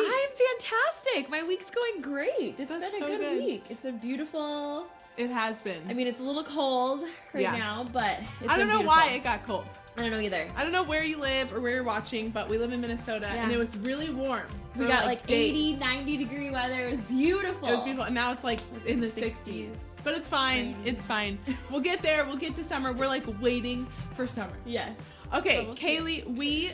week? I'm fantastic. My week's going great. It's been a so good good. week. It's a beautiful... It has been. I mean, it's a little cold right now, but it's I don't know beautiful. why it got cold. I don't know either. I don't know where you live or where you're watching, but we live in Minnesota, and it was really warm. We got like days. 80, 90 degree weather. It was beautiful. It was beautiful, and now it's like in the 60s. But it's fine. It's fine. We'll get there. We'll get to summer. We're like waiting for summer. Yes. Okay, Kaylee, we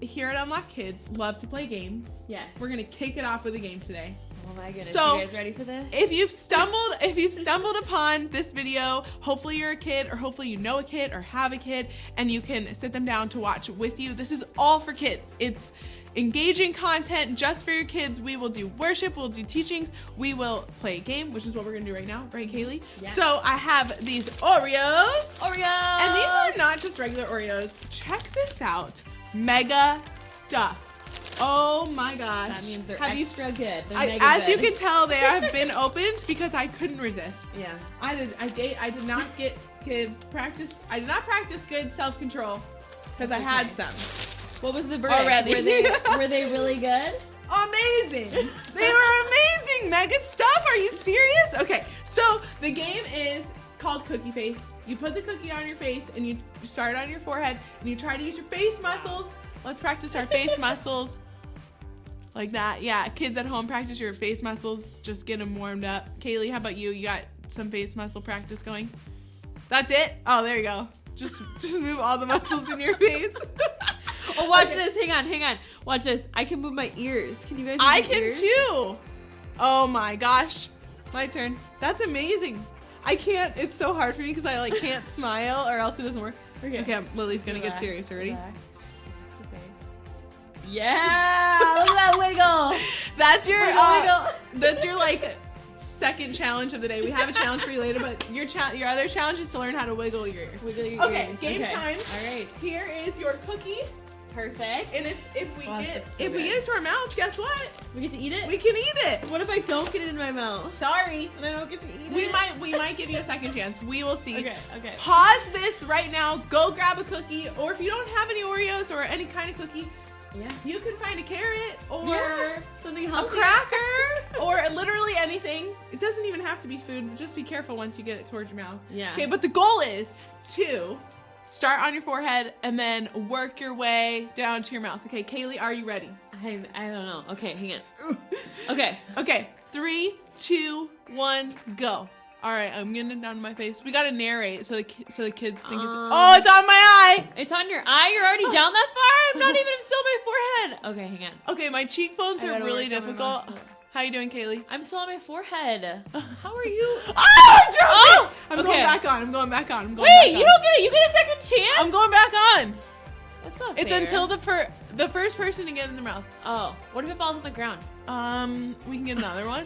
here at Unlock Kids love to play games. Yes. We're gonna kick it off with a game today. Oh my goodness. So, you guys ready for this? If you've stumbled upon this video, hopefully you're a kid, or hopefully you know a kid or have a kid, and you can sit them down to watch with you. This is all for kids. It's engaging content just for your kids. We will do worship, we'll do teachings, we will play a game, which is what we're gonna do right now, right, Kaylee? Yeah. So I have these Oreos. Oreos! And these are not just regular Oreos. Check this out. Mega stuff. Oh my gosh. That means they're extra good. They're as good. you can tell, they have been opened because I couldn't resist. Yeah. I did not get good practice. I did not practice good self-control because I had some. What was the verdict? Already. Were they really good? Amazing. They were amazing. Mega stuff. Are you serious? Okay, so the game is called Cookie Face. You put the cookie on your face and you start on your forehead and you try to use your face muscles. Let's practice our face muscles. Like that. Yeah, kids at home, practice your face muscles. Just get them warmed up. Kaylee, how about you? You got some face muscle practice going? That's it? Oh, there you go. Just move all the muscles in your face. Oh, watch this. Hang on. Watch this. I can move my ears. Can you guys move I my can ears? too. Oh my gosh. My turn. That's amazing. I can't. It's so hard for me because I like can't smile or else it doesn't work. Okay, Lily's gonna get serious already. Relax. Yeah, look at that wiggle. That's your Wiggle. that's your like second challenge of the day. We have a challenge for you later, but your other challenge is to learn how to wiggle your ears. Wiggle your Okay, ears. game time. All right. Here is your cookie, Perfect. and if we Wow, get that's so if we good. get it to our mouth, guess what? We get to eat it? We can eat it. What if I don't get it in my mouth? Sorry. And I don't get to eat We it? might give you a second chance. We will see. Okay. Pause this right now. Go grab a cookie, or if you don't have any Oreos or any kind of cookie, Yeah. you can find a carrot or something a healthy. cracker or literally anything. It doesn't even have to be food. Just be careful once you get it towards your mouth. Yeah. Okay, but the goal is to start on your forehead and then work your way down to your mouth. Okay, Kaylee, are you ready? I don't know. Okay, hang on. Okay. Okay, 3, 2, 1, go. All right, I'm getting it down to my face. We gotta narrate so the kids think it's. Oh, it's on my eye. It's on your eye? You're already down that far? I'm not even still my forehead. Okay, hang on. Okay, my cheekbones I are gotta really work on my difficult. muscle. How you doing, Kaylee? I'm still on my forehead. How are you? Oh, I dropped Oh, it! I'm okay. going back on. I'm going back on. I'm going Wait, back you on. don't get it. You get a second chance? I'm going back on. That's not It's fair. until the first person to get in the mouth. Oh, what if it falls on the ground? We can get another one.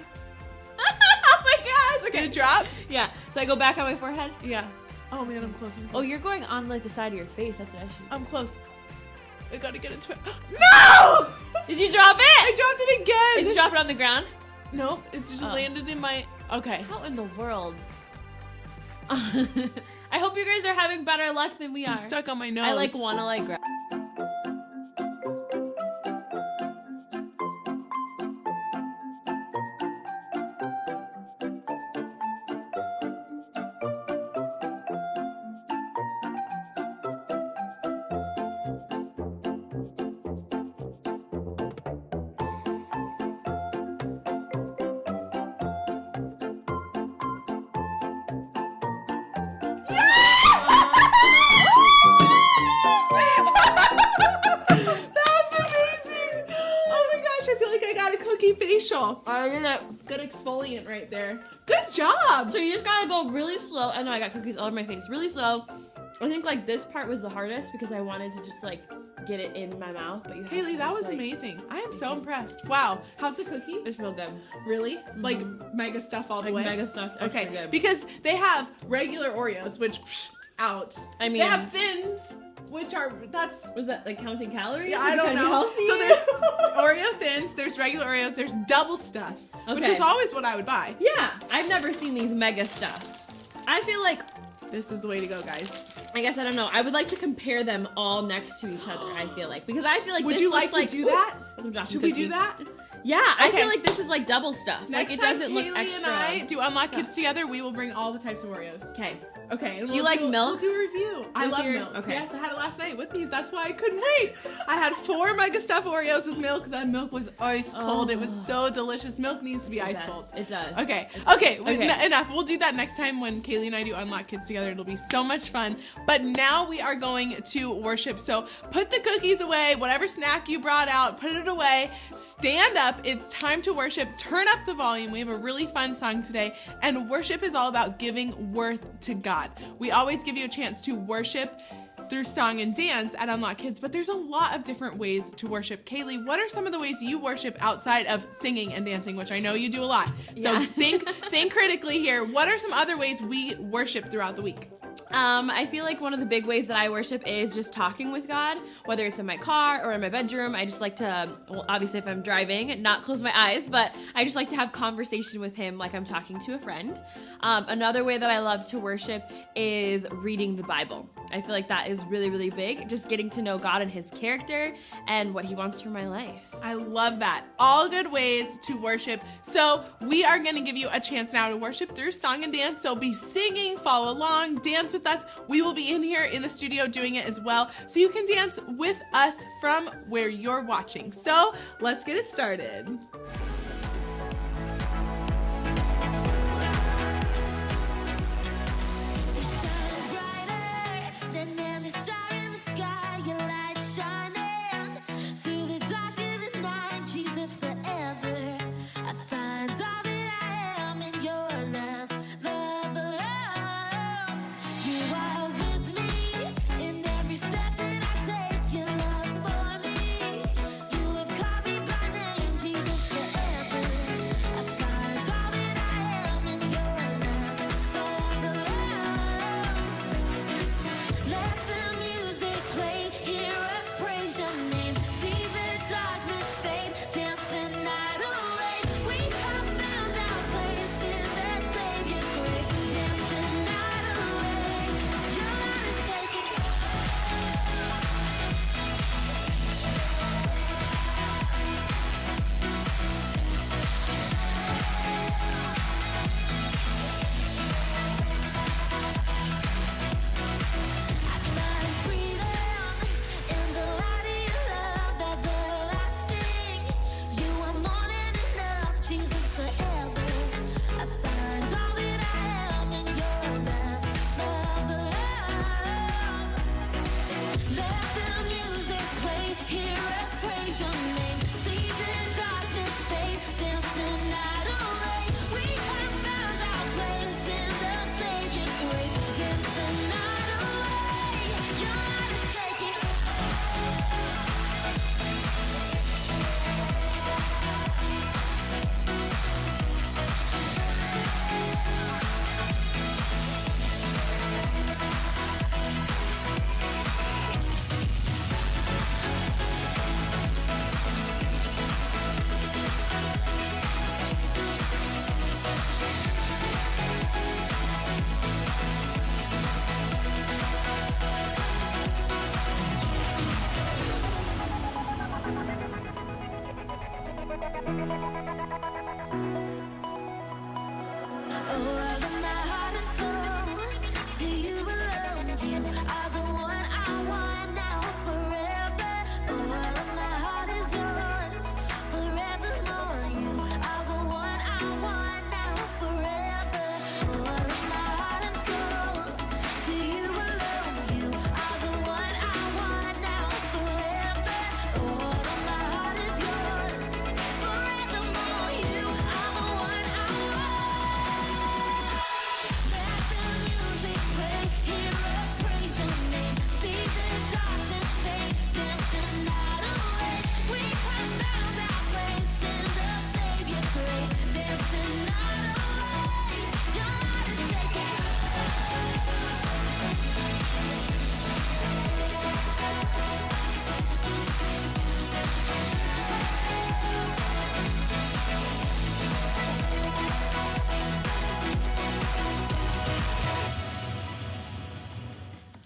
Oh my gosh. Get a drop? Yeah. So I go back on my forehead? Yeah. Oh man, I'm close. Oh, you're going on like the side of your face. That's what I should. I'm close. I gotta get it to it. No! Did you drop it? I dropped it again. Did you drop it on the ground? Nope, it just landed in my. Okay. How in the world? I hope you guys are having better luck than we are. I'm stuck on my nose. I like wanna like grab. facial. I did it. Good exfoliant right there. Good job. So you just gotta go really slow. I know I got cookies all over my face. Really slow. I think like this part was the hardest because I wanted to just like get it in my mouth. But you have Haley, to that just, was like, amazing. I am so impressed. Wow. How's the cookie? It's real good. Really? Like mega stuff all the Like way? mega stuff. Extra Okay. good. Because they have regular Oreos, which out. I mean, They have thins, which are was that like counting calories? Yeah, Like, I don't trying to be know. healthy? So there's Oreo thins, there's regular Oreos, there's double stuff, which Okay. is always what I would buy. Yeah, I've never seen these mega stuff. I feel like This is the way to go, guys. I guess I don't know. I would like to compare them all next to each other. I feel like because I feel like Would this you looks like to do that? Some Josh Should and we do Cookie. that? Yeah, I Okay. feel like this is like double stuff. Next like it time doesn't look Kaylee extra. and I do Unlock Kids together, we will bring all the types of Oreos. Okay. Okay. And Do you like milk? We'll do a review. I With love your- milk. okay. Yes, I had it last night with these. That's why I couldn't wait. I had 4 Mega Stuff Oreos with milk. That milk was ice cold. It was so delicious. Milk needs to be ice cold. It does. Okay. Okay. Enough. We'll do that next time when Kaylee and I do Unlock Kids together. It'll be so much fun. But now we are going to worship. So put the cookies away, whatever snack you brought out, put it away. Stand up. It's time to worship. Turn up the volume. We have a really fun song today. And worship is all about giving worth to God. We always give you a chance to worship through song and dance at Unlock Kids, but there's a lot of different ways to worship. Kaylee, what are some of the ways you worship outside of singing and dancing, which I know you do a lot? So Yeah. think critically here. What are some other ways we worship throughout the week? I feel like one of the big ways that I worship is just talking with God, whether it's in my car or in my bedroom. I just like to, well, obviously if I'm driving, not close my eyes, but I just like to have conversation with him like I'm talking to a friend. Another way that I love to worship is reading the Bible. I feel like that is really, really big. Just getting to know God and his character and what he wants for my life. I love that. All good ways to worship. So we are going to give you a chance now to worship through song and dance. So be singing, follow along, dance with us. We will be in here in the studio doing it as well. So you can dance with us from where you're watching. So let's get it started.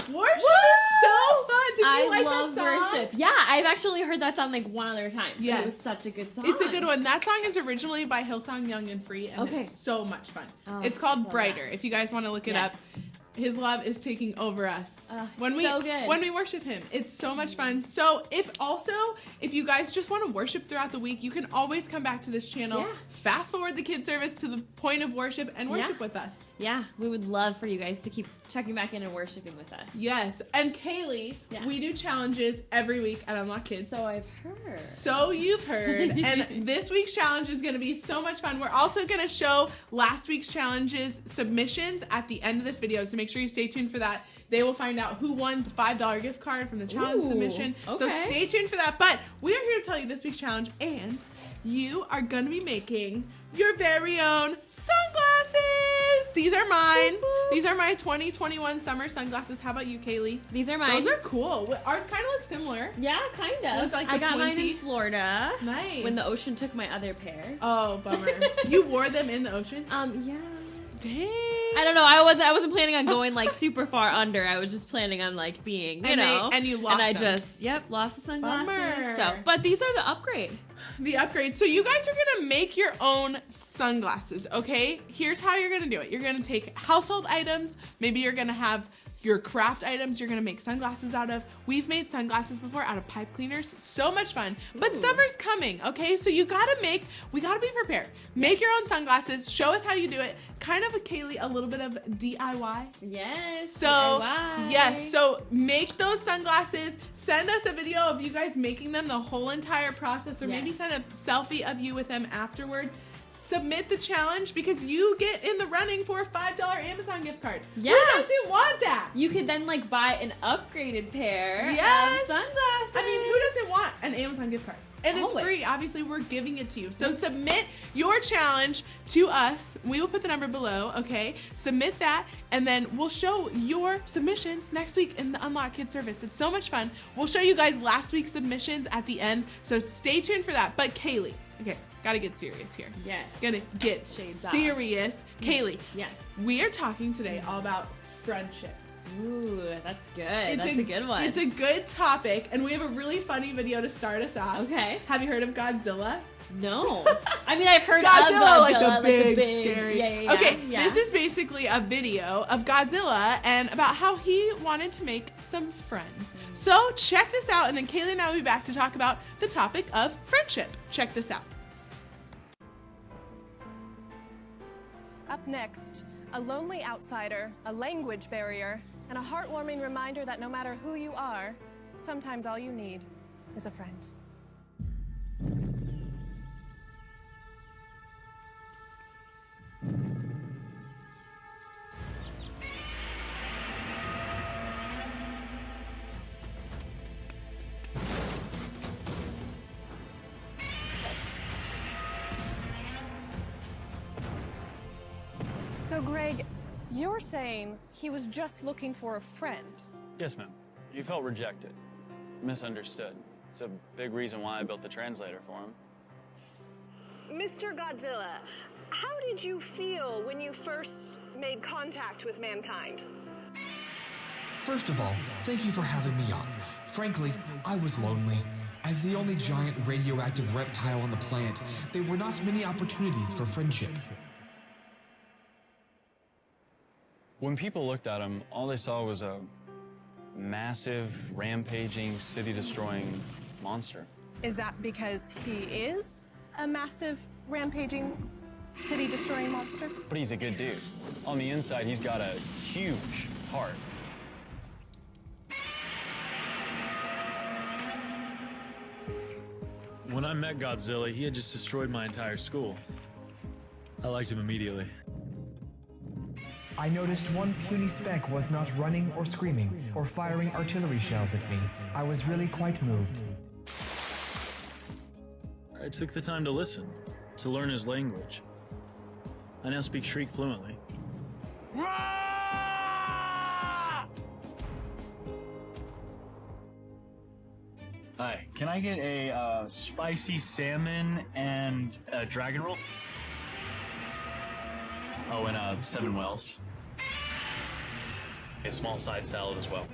Worship is so fun. Did you like love that song? worship. Yeah, I've actually heard that song like one other time. Yes. It was such a good song. It's a good one. That song is originally by Hillsong Young and Free, and it's so much fun. Oh, it's called Brighter. If you guys want to look it up. His love is taking over us when we worship him. It's so much fun. So if you guys just want to worship throughout the week, you can always come back to this channel, fast forward the kids service to the point of worship, and worship with us. Yeah, we would love for you guys to keep checking back in and worshiping with us. Yes, and Kaylee, we do challenges every week at Unlock Kids. So I've heard. So you've heard. And this week's challenge is going to be so much fun. We're also going to show last week's challenges submissions at the end of this video, so make sure you stay tuned for that. They will find out who won the $5 gift card from the challenge submission. So stay tuned for that. But we are here to tell you this week's challenge, and you are going to be making your very own sunglasses. These are mine. These are my 2021 summer sunglasses. How about you, Kaylee? These are mine. Those are cool. Ours kind of look similar. Yeah, kind of. Like I got mine in Florida. Nice. When the ocean took my other pair. Oh, bummer. You wore them in the ocean? Yeah. Dang. I don't know. I wasn't planning on going like super far under. I was just planning on like being, you know. And you lost them. And I just, lost the sunglasses. Bummer. So, but these are the upgrade. The upgrade. So you guys are going to make your own sunglasses, okay? Here's how you're going to do it. You're going to take household items. Maybe you're going to have your craft items you're going to make sunglasses out of. We've made sunglasses before out of pipe cleaners. So much fun. But summer's coming, okay? So we got to be prepared. Make your own sunglasses. Show us how you do it. Kind of, Kaylee, a little bit of DIY. Yes. So, DIY. yes. So make those sunglasses. Send us a video of you guys making them, the whole entire process, or maybe send a selfie of you with them afterward. Submit the challenge because you get in the running for a $5 Amazon gift card. Yeah. Who doesn't want that? You could then like buy an upgraded pair of sunglasses. I mean, who doesn't want an Amazon gift card? And it's free. Obviously, we're giving it to you. So submit your challenge to us. We will put the number below, okay? Submit that, and then we'll show your submissions next week in the Unlock Kids service. It's so much fun. We'll show you guys last week's submissions at the end, so stay tuned for that. But Kaylee, okay, gotta get serious here. Yes. Gotta get serious. Kaylee, yes. We are talking today all about friendship. Ooh, that's good. That's a good one. It's a good topic, and we have a really funny video to start us off. Okay. Have you heard of Godzilla? No. I mean, I've heard Godzilla, of Godzilla, like the big scary. Yeah. Okay, this is basically a video of Godzilla and about how he wanted to make some friends. So check this out, and then Kaylee and I will be back to talk about the topic of friendship. Check this out. Up next, a lonely outsider, a language barrier, and a heartwarming reminder that no matter who you are, sometimes all you need is a friend. So Greg, you're saying he was just looking for a friend? Yes, ma'am. He felt rejected, misunderstood. It's a big reason why I built the translator for him. Mr. Godzilla, how did you feel when you first made contact with mankind? First of all, thank you for having me on. Frankly, I was lonely. As the only giant radioactive reptile on the planet, there were not many opportunities for friendship. When people looked at him, all they saw was a massive, rampaging, city-destroying monster. Is that because he is a massive, rampaging, city-destroying monster? But he's a good dude. On the inside, he's got a huge heart. When I met Godzilla, he had just destroyed my entire school. I liked him immediately. I noticed one puny speck was not running or screaming or firing artillery shells at me. I was really quite moved. I took the time to listen, to learn his language. I now speak Shriek fluently. Hi, can I get a spicy salmon and a dragon roll? Oh, and 7 wells. A small side salad as well.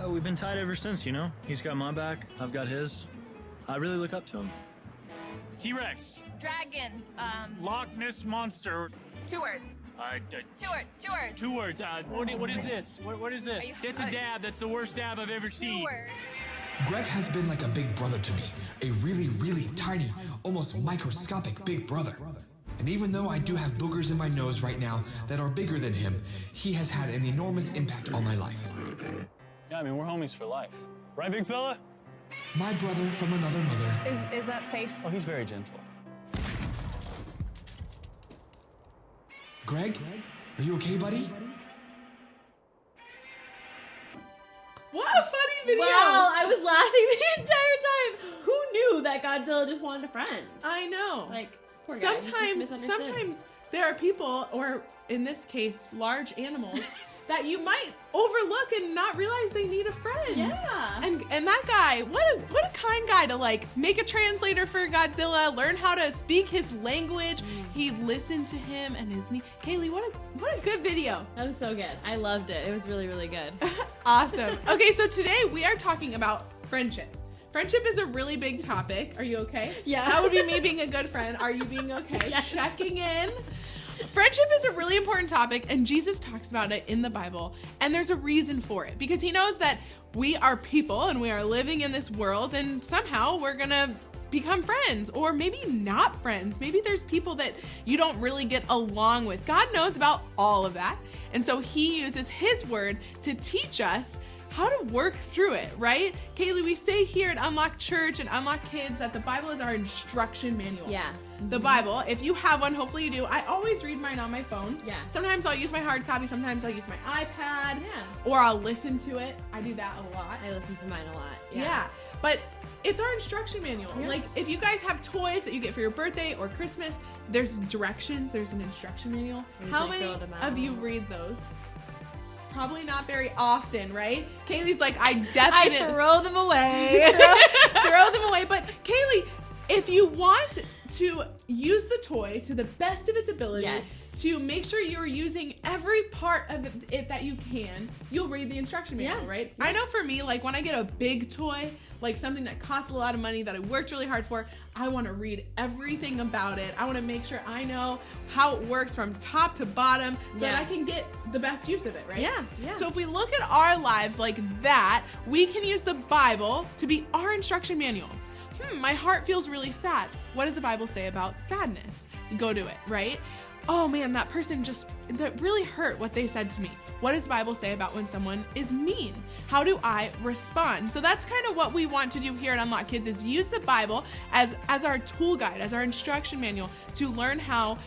We've been tied ever since, you know? He's got my back, I've got his. I really look up to him. T-Rex. Dragon. Loch Ness Monster. 2 words. 2 words. 2 words. 2 words. What is this? What is this? That's a dab. That's the worst dab I've ever 2 seen. words. Greg has been like a big brother to me. A really, really tiny, almost microscopic big brother. And even though I do have boogers in my nose right now that are bigger than him, he has had an enormous impact on my life. Yeah, I mean, we're homies for life. Right, big fella? My brother from another mother. Is that safe? Oh, he's very gentle. Greg, are you okay, buddy? What a funny video! Wow, I was laughing the entire time. Who knew that Godzilla just wanted a friend? I know. Like, poor guy. He's just misunderstood. Sometimes there are people, or in this case, large animals, that you might overlook and not realize they need a friend. Yeah. And that guy, what a kind guy to like make a translator for Godzilla, learn how to speak his language. He listened to him and his knee. Kaylee, what a good video. That was so good. I loved it. It was really, really good. Awesome. Okay, so today we are talking about friendship. Friendship is a really big topic. Are you okay? Yeah. That would be me being a good friend. Are you being okay? Yes. Checking in. Friendship is a really important topic, and Jesus talks about it in the Bible, and there's a reason for it, because he knows that we are people and we are living in this world, and somehow we're gonna become friends, or maybe not friends. Maybe there's people that you don't really get along with. God knows about all of that, and so he uses his word to teach us how to work through it, right? Kaylee, we say here at Unlock Church and Unlock Kids that the Bible is our instruction manual. Yeah. The Bible, if you have one, hopefully you do. I always read mine on my phone. Yeah. Sometimes I'll use my hard copy, sometimes I'll use my iPad. Yeah. Or I'll listen to it. I do that a lot. I listen to mine a lot. Yeah. But it's our instruction manual. Yeah. Like, if you guys have toys that you get for your birthday or Christmas, there's directions, there's an instruction manual. There's How like many build 'em out. of you read those? Probably not very often, right? Kaylee's like, I definitely throw them away. throw them away. But Kaylee, if you want to use the toy to the best of its ability, Yes. to make sure you're using every part of it that you can, you'll read the instruction manual, Yeah. right? Yeah. I know for me, like when I get a big toy, like something that costs a lot of money that I worked really hard for, I want to read everything about it. I want to make sure I know how it works from top to bottom so that Yeah. I can get the best use of it, right? Yeah, yeah. So if we look at our lives like that, we can use the Bible to be our instruction manual. My heart feels really sad. What does the Bible say about sadness? You go to it, right? Oh man, that person that really hurt what they said to me. What does the Bible say about when someone is mean? How do I respond? So that's kind of what we want to do here at Unlock Kids, is use the Bible as our tool guide, as our instruction manual to learn how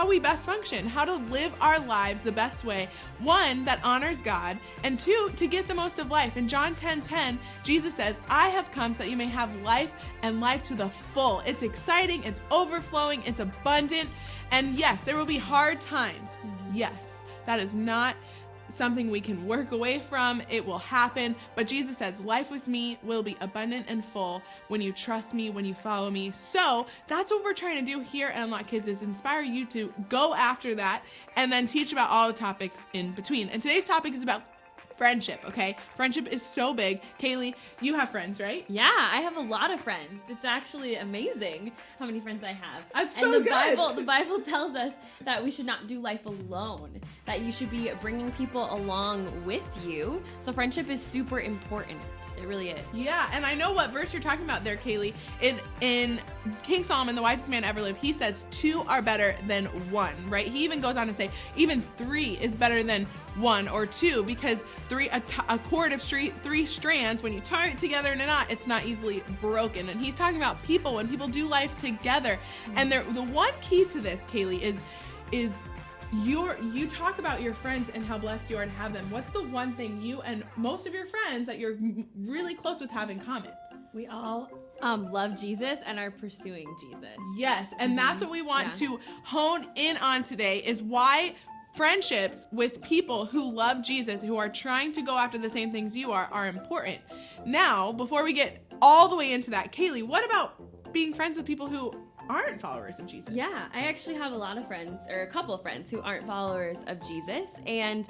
we best function, how to live our lives the best way. One, that honors God, and two, to get the most of life. In John 10:10, Jesus says, I have come so that you may have life and life to the full. It's exciting, it's overflowing, it's abundant. And yes, there will be hard times. Yes, that is not something we can work away from. It will happen. But Jesus says, life with me will be abundant and full when you trust me, when you follow me. So that's what we're trying to do here at Unlock Kids, is inspire you to go after that and then teach about all the topics in between. And today's topic is about friendship, okay? Friendship is so big. Kaylee, you have friends, right? Yeah, I have a lot of friends. It's actually amazing how many friends I have. That's and so the good. The Bible tells us that we should not do life alone, that you should be bringing people along with you. So friendship is super important. It really is. Yeah, and I know what verse you're talking about there, Kaylee. In King Solomon, the wisest man ever lived, he says 2 are better than 1, right? He even goes on to say even 3 is better than 1 or 2, because a cord of 3 strands, when you tie it together in a knot, it's not easily broken. And he's talking about people, when people do life together. And the one key to this, Kaylee, is you talk about your friends and how blessed you are to have them. What's the one thing you and most of your friends that you're really close with have in common? We all love Jesus and are pursuing Jesus. Yes, and that's what we want to hone in on today, is why friendships with people who love Jesus, who are trying to go after the same things you are important. Now, before we get all the way into that, Kaylee, what about being friends with people who aren't followers of Jesus. Yeah, I actually have a lot of friends, or a couple of friends, who aren't followers of Jesus, and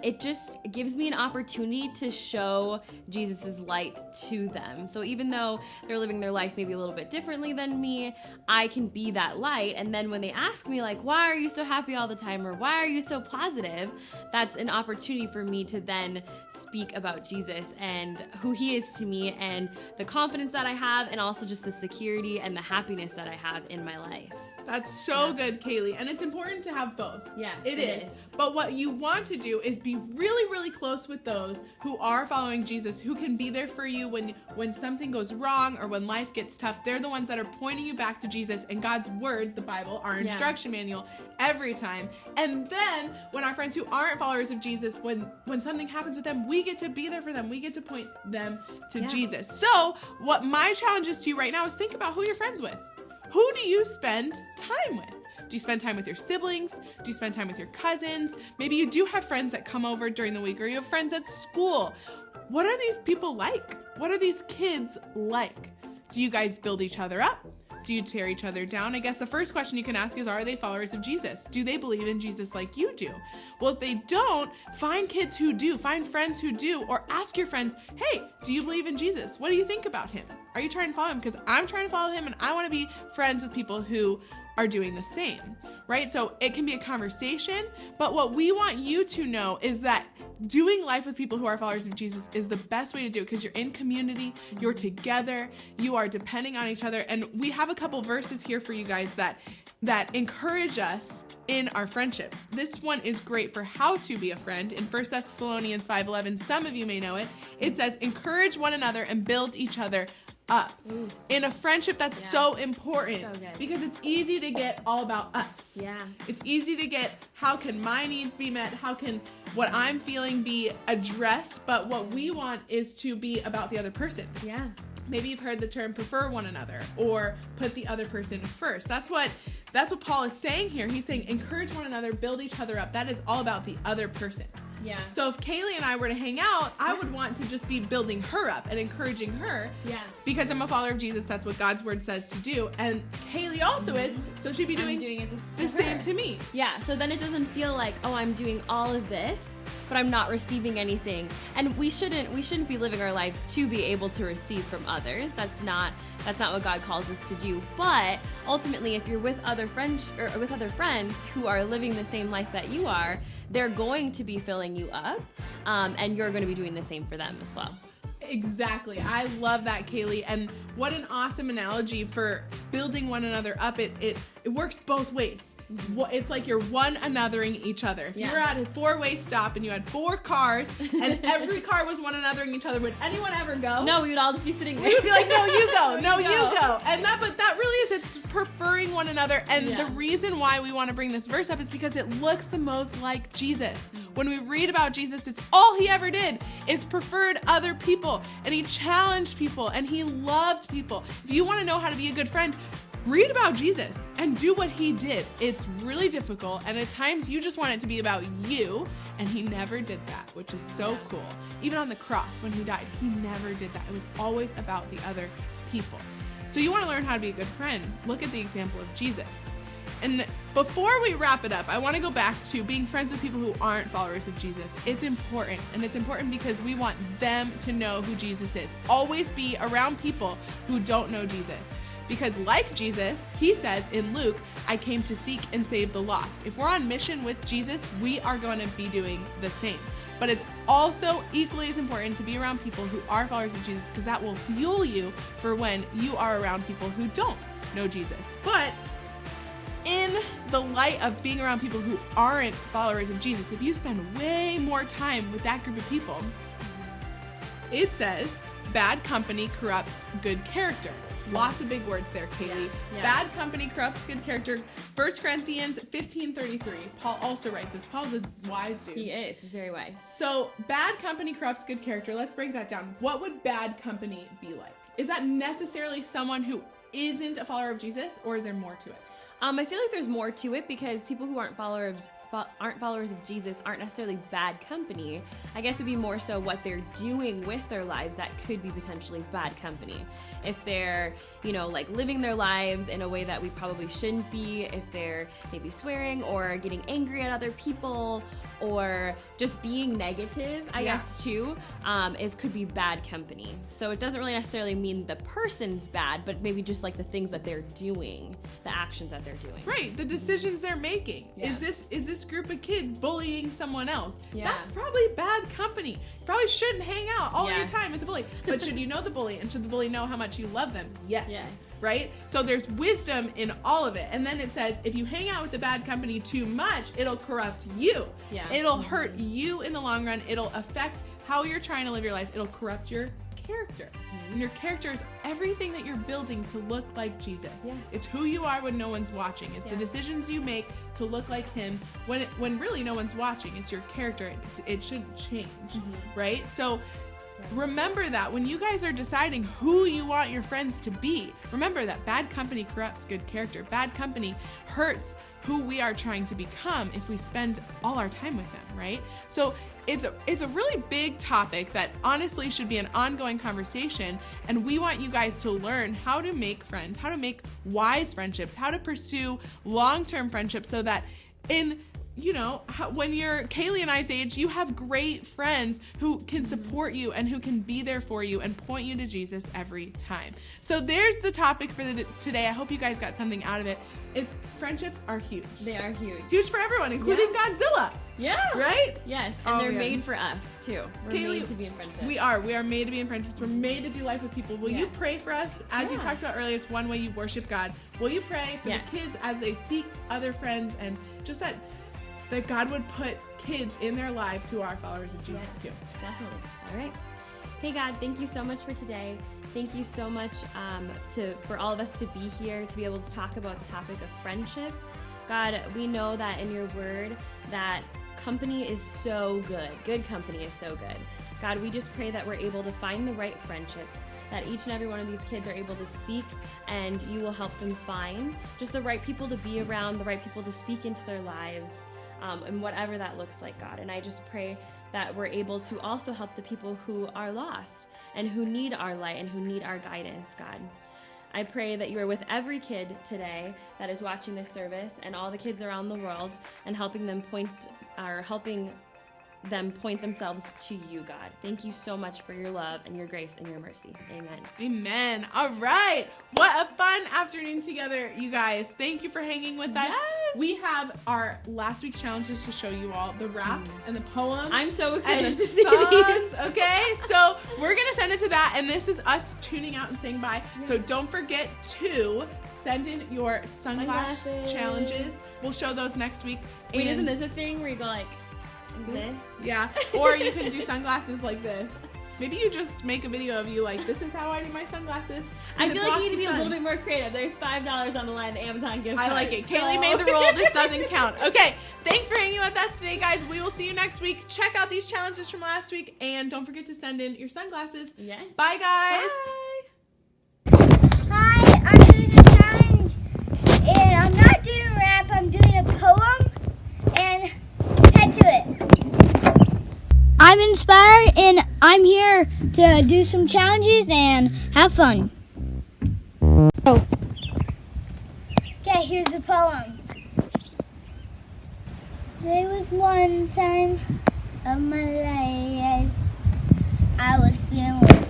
it just gives me an opportunity to show Jesus's light to them. So even though they're living their life maybe a little bit differently than me, I can be that light. And then when they ask me, like, why are you so happy all the time, or why are you so positive, that's an opportunity for me to then speak about Jesus and who he is to me, and the confidence that I have, and also just the security and the happiness that I have in my life. That's so good, Kaylee. And it's important to have both. Yeah, it is. But what you want to do is be really, really close with those who are following Jesus, who can be there for you when something goes wrong or when life gets tough. They're the ones that are pointing you back to Jesus and God's word, the Bible, our instruction manual, every time. And then when our friends who aren't followers of Jesus, when something happens with them, we get to be there for them. We get to point them to Jesus. So what my challenge is to you right now is think about who you're friends with. Who do you spend time with? Do you spend time with your siblings? Do you spend time with your cousins? Maybe you do have friends that come over during the week, or you have friends at school. What are these people like? What are these kids like? Do you guys build each other up? Do you tear each other down? I guess the first question you can ask is, are they followers of Jesus? Do they believe in Jesus like you do? Well, if they don't, find kids who do, find friends who do, or ask your friends, hey, do you believe in Jesus? What do you think about him? Are you trying to follow him? Because I'm trying to follow him, and I want to be friends with people who are doing the same, right? So it can be a conversation, but what we want you to know is that doing life with people who are followers of Jesus is the best way to do it, because you're in community, you're together, you are depending on each other. And we have a couple verses here for you guys that encourage us in our friendships. This one is great for how to be a friend. In 1 Thessalonians 5:11, some of you may know it. It says, encourage one another and build each other up. Ooh. In a friendship, that's so important, because it's easy to get all about us. Yeah. It's easy to get, how can my needs be met? How can what I'm feeling be addressed? But what we want is to be about the other person. Yeah. Maybe you've heard the term prefer one another, or put the other person first. That's what Paul is saying here. He's saying encourage one another, build each other up. That is all about the other person. Yeah. So if Kaylee and I were to hang out, I would want to just be building her up and encouraging her. Yeah. Because I'm a follower of Jesus. That's what God's word says to do. And Kaylee also is, so she'd be doing it the same to me. Yeah. So then it doesn't feel like, oh, I'm doing all of this, but I'm not receiving anything. And we shouldn't be living our lives to be able to receive from others. That's not what God calls us to do. But ultimately, if you're with other friends who are living the same life that you are, they're going to be filling you up, and you're going to be doing the same for them as well. Exactly. I love that, Kaylee. And what an awesome analogy for building one another up. It works both ways. It's like you're one anothering each other. If you were at a 4-way stop and you had 4 cars and every car was one anothering each other, would anyone ever go? No, we would all just be sitting there. We would be like, no, you go. No, you go. And that really is, it's preferring one another. And the reason why we want to bring this verse up is because it looks the most like Jesus. When we read about Jesus, it's all he ever did is preferred other people, and he challenged people, and he loved people. If you want to know how to be a good friend, read about Jesus and do what he did. It's really difficult, and at times you just want it to be about you, and he never did that, which is so cool. Even on the cross when he died, he never did that. It was always about the other people. So you want to learn how to be a good friend, look at the example of Jesus. And before we wrap it up, I want to go back to being friends with people who aren't followers of Jesus. It's important, and it's important because we want them to know who Jesus is. Always be around people who don't know Jesus. Because like Jesus, he says in Luke, I came to seek and save the lost. If we're on mission with Jesus, we are going to be doing the same. But it's also equally as important to be around people who are followers of Jesus, because that will fuel you for when you are around people who don't know Jesus. But in the light of being around people who aren't followers of Jesus, if you spend way more time with that group of people, it says bad company corrupts good character. Lots of big words there, Kaylee. Yeah. Bad company corrupts good character. 1 Corinthians 15:33. Paul also writes this. Paul's a wise dude. He is. He's very wise. So bad company corrupts good character. Let's break that down. What would bad company be like? Is that necessarily someone who isn't a follower of Jesus, or is there more to it? I feel like there's more to it because people who aren't followers of Jesus aren't necessarily bad company. I guess it'd be more so what they're doing with their lives that could be potentially bad company. If they're, like living their lives in a way that we probably shouldn't be, if they're maybe swearing or getting angry at other people or just being negative, I guess too, could be bad company. So it doesn't really necessarily mean the person's bad, but maybe just like the things that they're doing, the actions that they're doing. Right, the decisions they're making. Yeah. Is this group of kids bullying someone else? Yeah. That's probably bad company. You probably shouldn't hang out all your Yes. time with the bully. But should you know the bully, and should the bully know how much you love them? Yes. Yes. Right? So there's wisdom in all of it. And then it says, if you hang out with the bad company too much, it'll corrupt you. Yeah. It'll hurt you in the long run. It'll affect how you're trying to live your life. It'll corrupt your character. And your character is everything that you're building to look like Jesus. Yeah. It's who you are when no one's watching. It's the decisions you make to look like him when really no one's watching. It's your character. It shouldn't change, right? So remember that when you guys are deciding who you want your friends to be, remember that bad company corrupts good character. Bad company hurts who we are trying to become if we spend all our time with them, right? So it's a really big topic that honestly should be an ongoing conversation, and we want you guys to learn how to make friends, how to make wise friendships, how to pursue long-term friendships so that when you're Kaylee and I's age, you have great friends who can support you and who can be there for you and point you to Jesus every time. So there's the topic for today. I hope you guys got something out of it. Friendships are huge. They are huge. Huge for everyone, including Godzilla. Yeah. Right? Yes, and they're made for us too. We're Kaylee, made to be in friendships. We are made to be in friendships. We're made to do life with people. Will you pray for us? As you talked about earlier, it's one way you worship God. Will you pray for the kids as they seek other friends, and just that God would put kids in their lives who are followers of Jesus too? Definitely. All right. Hey God, thank you so much for today. Thank you so much for all of us to be here, to be able to talk about the topic of friendship. God, we know that in your word that company is so good. Good company is so good. God, we just pray that we're able to find the right friendships, that each and every one of these kids are able to seek, and you will help them find just the right people to be around, the right people to speak into their lives, and whatever that looks like, God. And I just pray that we're able to also help the people who are lost and who need our light and who need our guidance, God. I pray that you are with every kid today that is watching this service and all the kids around the world, and helping them point themselves to you, God. Thank you so much for your love and your grace and your mercy. Amen. Amen. All right. What a fun afternoon together, you guys. Thank you for hanging with us. Yes. We have our last week's challenges to show you all, the raps and the poems. I'm so excited and to the see songs. these. Okay, so we're going to send it to that, and this is us tuning out and saying bye. So don't forget to send in your sunglass challenges. We'll show those next week. Wait, isn't this a thing where you go like this? Yeah, or you can do sunglasses like this. Maybe you just make a video of you like, this is how I do my sunglasses. I feel like you need to be a little bit more creative. There's $5 on the line, the Amazon gift card. I like it. Kaylee made the rule. This doesn't count. Okay, thanks for hanging with us today, guys. We will see you next week. Check out these challenges from last week, and don't forget to send in your sunglasses. Yes. Bye, guys. Bye. Hi, I'm doing a challenge, and I'm not doing a rap. I'm doing a poem, and head to it. I'm inspired, and I'm here to do some challenges and have fun. Oh. Okay, here's the poem. There was one time of my life I was feeling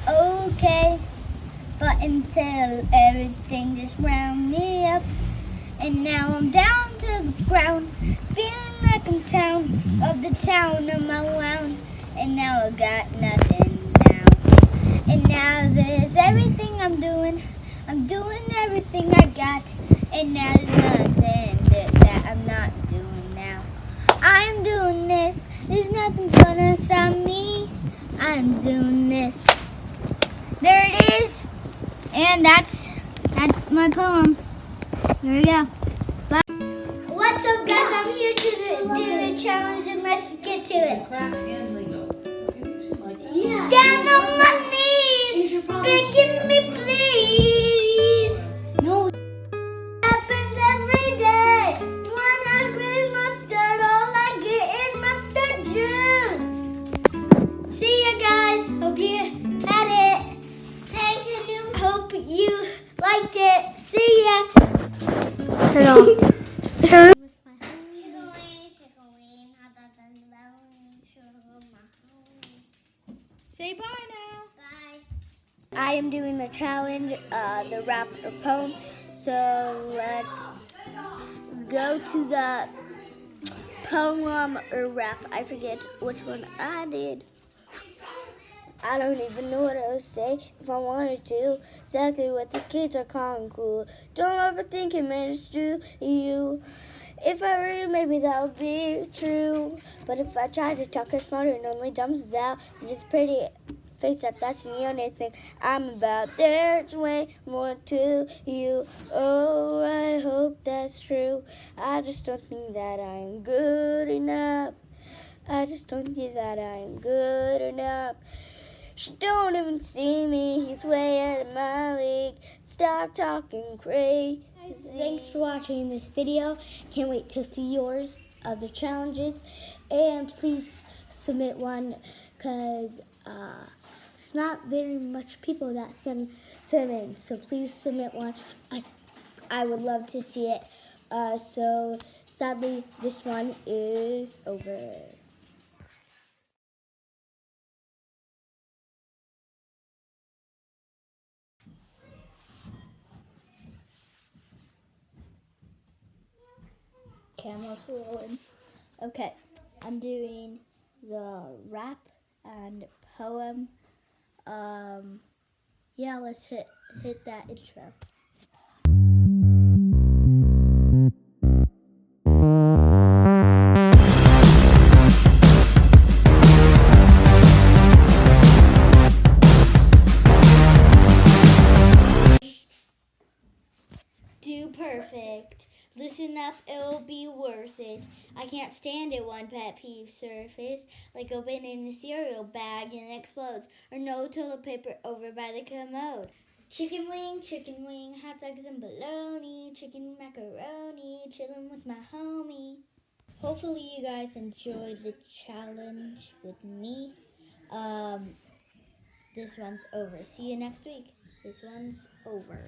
okay, but until everything just round me up, and now I'm down to the ground, feeling like I'm town of the town of my wound, and now I got nothing now. And now there's everything I'm doing everything I got, and now there's nothing that I'm not doing now. I'm doing this, there's nothing gonna stop me. I'm doing this. There it is, and that's my poem. There we go. Bye. What's up, guys? I'm here to do the challenge, and let's get to it. Down on my knees, begging me please. No. Happens hope you had it. Thank you. Hope you liked it. See ya. Hello. Say bye now. Bye. I am doing the challenge, the rap or poem. So let's go to the poem or rap. I forget which one I did. I don't even know what I would say if I wanted to. Exactly what the kids are calling cool. Don't overthink it, man, it's true. You. If I were you, maybe that would be true. But if I tried to talk her smarter, it only dumbs out. And just pretty face that's the only thing I'm about. There's way more to you. Oh, I hope that's true. I just don't think that I'm good enough. I just don't think that I'm good enough. She don't even see me. He's way out of my league. Stop talking crazy. Thanks for watching this video. Can't wait to see yours, other challenges. And please submit one because there's not very much people that send in. So please submit one. I would love to see it. So sadly, this one is over. Camera's rolling. Okay, I'm doing the rap and poem. Yeah, let's hit that intro. Do perfect. Listen up, it'll be worth it. I can't stand it, one pet peeve surface. Like opening a cereal bag and it explodes. Or no toilet paper over by the commode. Chicken wing, hot dogs and bologna. Chicken macaroni, chilling with my homie. Hopefully you guys enjoy the challenge with me. This one's over. See you next week. This one's over.